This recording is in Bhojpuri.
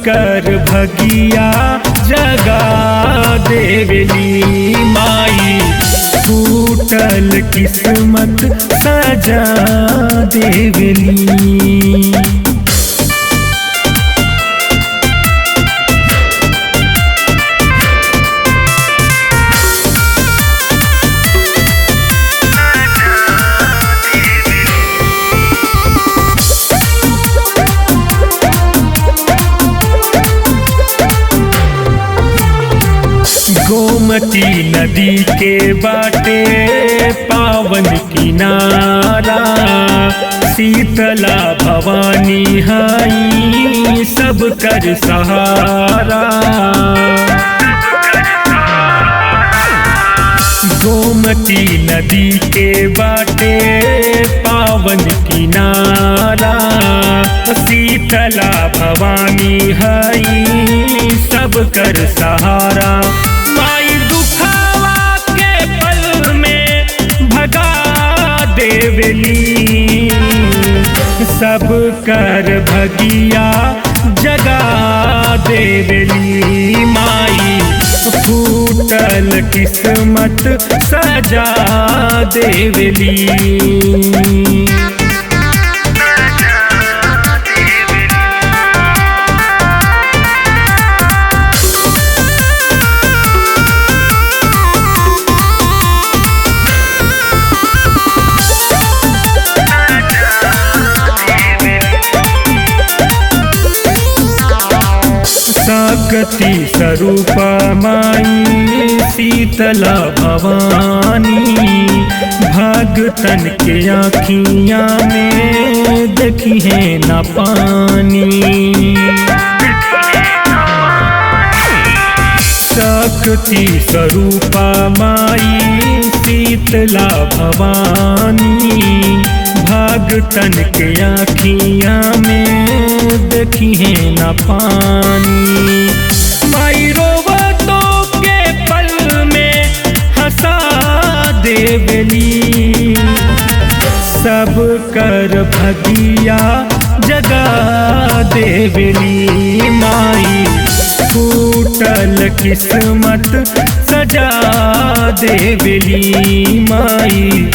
कर भगिया जगा देवली माई, टूटल किस्मत सजा देवली। गोमती नदी के बाटे पावन किनारा, शीतला भवानी हाई सब कर सहारा। गोमती नदी के बाटे पावन किनारा, शीतला भवानी हाई सब कर सहारा। माई दुखावा के पल में भगा देवली, सब कर भगिया जगा देवली माई, फूटल किस्मत सजा देवली। शक्ति स्वरूप माई शीतला भवानी, भगतन के आँखियाँ में देखी है न पानी। शक्ति स्वरूप माई शीतला भवानी, भगतन के आँखियाँ में देखी है न पानी। माई रोवतों के पल में हंसा देवली, सब कर भगिया जगा देवली माई, टूटल किस्मत सजा देवली माई।